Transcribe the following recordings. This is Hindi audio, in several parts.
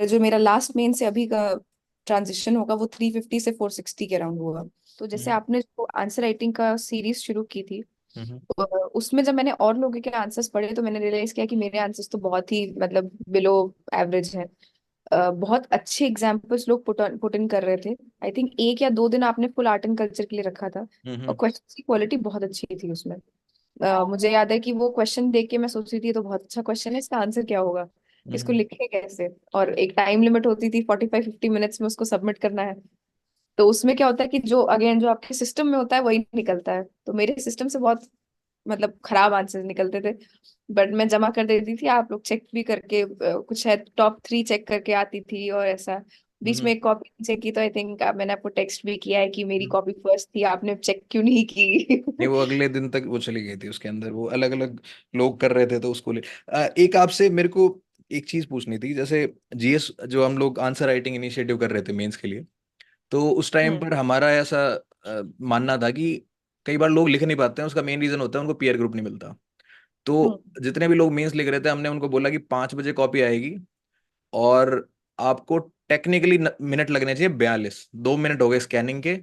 जो मेरा लास्ट मेन से अभी का ट्रांजिशन होगा वो 350 से 460 के अराउंड होगा। तो जैसे हम्म। आपने जो आंसर राइटिंग का सीरीज शुरू की थी, हम्म। उसमें जब मैंने और लोगों के आंसर्स पढ़े तो मैंने रियलाइज किया कि मेरे आंसर्स तो बहुत ही मतलब बिलो एवरेज हैं। बहुत अच्छे एग्जाम्पल्स लोग पुट इन कर रहे थे। आई थिंक एक या दो दिन आपने फुल आर्ट एंड कल्चर के लिए रखा था, और हम्म। क्वेश्चन की क्वालिटी बहुत अच्छी थी उसमें। मुझे याद है कि वो क्वेश्चन देख के मैं सोच रही थी ये तो बहुत अच्छा क्वेश्चन है, इसका आंसर क्या होगा, इसको हम्म। लिखे कैसे। और एक टाइम लिमिट होती थी, 45-50 मिनट्स में उसको सबमिट करना है। तो उसमें क्या होता है कि जो अगेन जो आपके सिस्टम में होता है वही निकलता है। तो मेरे सिस्टम से बहुत मतलब खराब आंसर निकलते थे, बट मैं जमा कर देती थी। आप लोग चेक भी करके कुछ है टॉप 3 चेक करके आती थी और ऐसा। बीच में हम्म। एक कॉपी चेक की तो आई थिंक मैंने आपको टेक्स्ट भी किया है कि मेरी हम्म। कॉपी फर्स्ट थी, आपने चेक क्यों नहीं की। नहीं, वो अगले दिन तक वो चली गई थी, उसके अंदर वो अलग अलग लोग कर रहे थे तो उसको ले एक आपसे मेरे को एक चीज पूछनी थी। जैसे जीएस जो हम लोग आंसर राइटिंग इनिशिएटिव कर रहे थे मेंस के लिए, तो उस टाइम हम्म। पर हमारा ऐसा मानना था कि कई बार लोग लिख नहीं पाते हैं, उसका मेन रीजन होता है उनको पीयर ग्रुप नहीं मिलता। हम्म। तो जितने भी लोग मेंस लिख रहे थे हमने उनको बोला कि 5 बजे कॉपी आएगी, और आपको टेक्निकली मिनट लगने चाहिए 42, 2 मिनट हो गए स्कैनिंग के।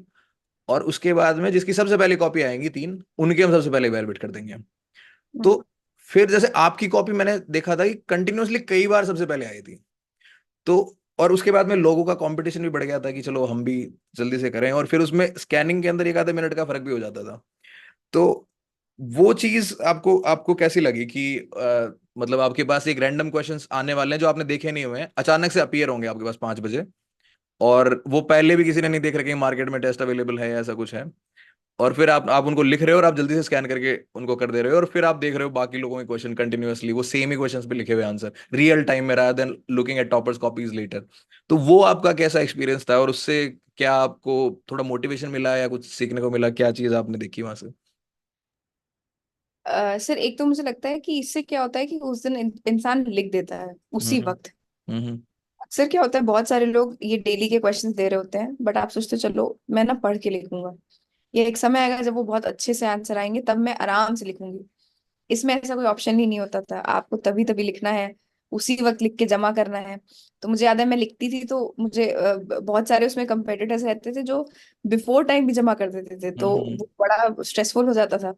और उसके बाद में जिसकी सबसे पहले कॉपी आएंगी तीन, उनके हम सबसे पहले इवैल्यूएट कर देंगे। तो हम्म। फिर जैसे आपकी कॉपी मैंने देखा था कि कंटिन्यूअसली कई बार सबसे पहले आई थी। तो और उसके बाद में लोगों का कंपटीशन भी बढ़ गया था कि चलो हम भी जल्दी से करें, और फिर उसमें स्कैनिंग के अंदर एक आधे मिनट का फर्क भी हो जाता था। तो वो चीज आपको आपको कैसी लगी कि मतलब आपके पास एक रैंडम क्वेश्चंस आने वाले हैं जो आपने देखे नहीं हुए हैं, अचानक से अपीयर होंगे आपके पास 5 बजे, और वो पहले भी किसी ने नहीं देख रखे मार्केट में टेस्ट अवेलेबल है या ऐसा कुछ है, और फिर आप उनको लिख रहे हो और आप जल्दी से स्कैन करके उनको कर दे रहे हो, और फिर आप देख रहे हो बाकी लोगों के क्वेश्चन कंटिन्यूअसली वो सेम ही क्वेश्चंस पे लिखे हुए आंसर रियल टाइम में, rather than looking at toppers copies later. तो वो आपका कैसा एक्सपीरियंस था, और उससे क्या आपको थोड़ा मोटिवेशन मिला या कुछ सीखने को मिला, क्या चीज आपने देखी वहां से? सर एक तो मुझे लगता है कि इससे क्या होता है कि उस दिन इंसान लिख देता है उसी हम्म। वक्त। हम्म। अक्सर क्या होता है बहुत सारे लोग ये डेली के क्वेश्चंस दे रहे होते हैं, बट आप सोचते हो चलो मैं ना पढ़ के लिखूंगा, ये एक समय आएगा जब वो बहुत अच्छे से आंसर आएंगे तब मैं आराम से लिखूंगी। इसमें ऐसा कोई ऑप्शन ही नहीं होता था, आपको तभी तभी लिखना है, उसी वक्त लिख के जमा करना है। तो मुझे याद है मैं लिखती थी तो मुझे बहुत सारे उसमें कंपेटिटर्स रहते थे जो बिफोर टाइम भी जमा कर देते थे, तो हम्म। वो बड़ा स्ट्रेसफुल हो जाता था।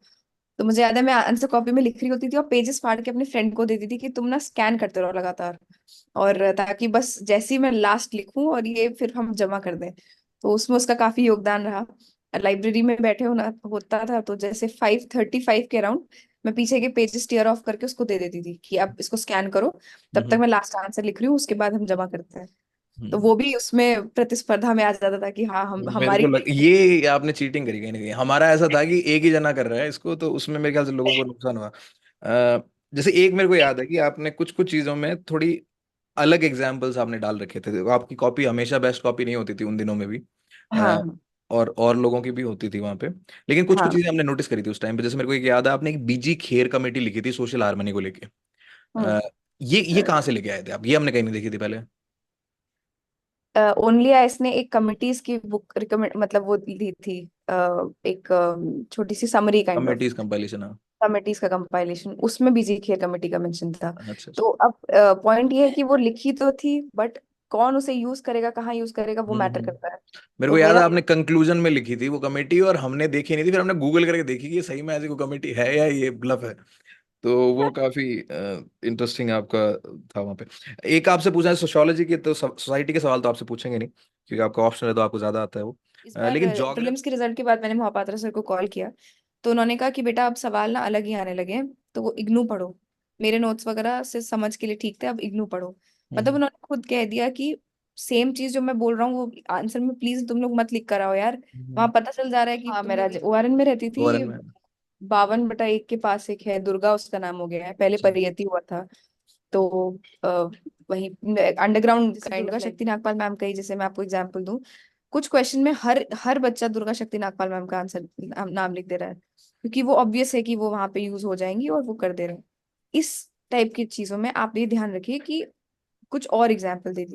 तो मुझे याद है मैं आंसर कॉपी में लिख रही होती थी और पेजेस फाड़ के अपने फ्रेंड को देती थी कि तुम ना स्कैन करते रहो लगातार, और ताकि बस जैसे ही मैं लास्ट लिखूं और ये फिर हम जमा कर दें। तो उसमें उसका काफी योगदान रहा। लाइब्रेरी में बैठे होना होता था तो जैसे 5:35 के अराउंड मैं पीछे के पेजेस टीयर ऑफ करके उसको दे देती थी कि आप इसको स्कैन करो, तब तक हम्म। मैं लास्ट आंसर लिख रही हूँ, उसके बाद हम जमा करते हैं। तो हम्म। वो भी उसमें प्रतिस्पर्धा में आ जाता था कि हाँ हम मेरे को हमारी ये आपने चीटिंग करी कहीं ना कहीं। हमारा ऐसा था कि एक ही जना कर रहा है इसको, तो उसमें मेरे ख्याल से लोगों को नुकसान हुआ। जैसे एक मेरे को याद है कि आपने कुछ कुछ चीजों में थोड़ी अलग एग्जाम्पल्स आपने डाल रखे थे। तो आपकी कॉपी हमेशा बेस्ट कॉपी नहीं होती थी उन दिनों में भी। अ, हाँ और लोगों की भी होती थी वहां पे। लेकिन कुछ कुछ हाँ चीजें हमने नोटिस करी थी उस टाइम पे। जैसे मेरे को एक याद है, आपने एक बीजी खेर कमेटी लिखी थी सोशल हार्मनी को लेके। हाँ। ये कहाँ से लेके आए थे आप? ये हमने कहीं नहीं देखी थी पहले। ओनली आइस ने एक कमिटीज की बुक रिकमेंड मतलब वो दी थी, एक छोटी सी summary kind of committees compilation. हाँ। कमिटीज का कंपाइलेशन, उसमें बीजी खेर कमेटी का मेंशन था। अच्छा अच्छा। तो अब पॉइंट ये है कि वो लिखी तो थी, बट कौन उसे यूज करेगा कहाँ यूज करेगा वो मैटर हम्म। करता है। मेरे तो को याद मेरा है आपने कंक्लूजन में लिखी थी वो कमेटी, और हमने देखी नहीं थी, फिर हमने गूगल करके देखी कि ये सही में ऐसी कोई कमेटी है या ये ब्लफ है। तो वो काफी इंटरेस्टिंग आपका था वहाँ पे। एक आपसे पूछना है सोशियोलॉजी की, तो सोसाइटी के सवाल तो आपसे पूछेंगे नहीं क्योंकि आपका ऑप्शन है तो आपको ज्यादा आता है वो। इस बार लेकिन ज्योग्राफी। प्रीलिम्स के रिजल्ट के बाद मैंने महापात्रा सर को कॉल किया, तो उन्होंने कहा कि बेटा अब सवाल ना अलग ही आने लगे हैं, तो वो इग्नू पढ़ो। मेरे नोट्स वगैरह से समझ के लिए ठीक थे, अब इग्नू पढ़ो। मतलब हम्म। उन्होंने खुद कह दिया कि सेम चीज जो मैं बोल रहा हूँ वो आंसर में प्लीज तुम लोग मत लिख कर आओ यार। वहां हम्म। पता चल जा रहा है कि हाँ मैं ओआरएन में रहती ओरन थी। में। 52/1 के पास एक है दुर्गा, उसका नाम हो गया है, पहले अच्छा। परियति हुआ था। तो वही अंडरग्राउंड काइंड का शक्ति नागपाल मैम का ही, जैसे मैं आपको एग्जांपल दूं, कुछ क्वेश्चन में हर हर बच्चा दुर्गा शक्ति नागपाल मैम का आंसर नाम लिख दे रहा है, क्योंकि वो ऑब्वियस है कि वो वहां पे यूज हो जाएंगी और वो कर दे रहे हैं। इस टाइप की चीजों में आप ये ध्यान रखिए कि कुछ और एग्जाम्पल दे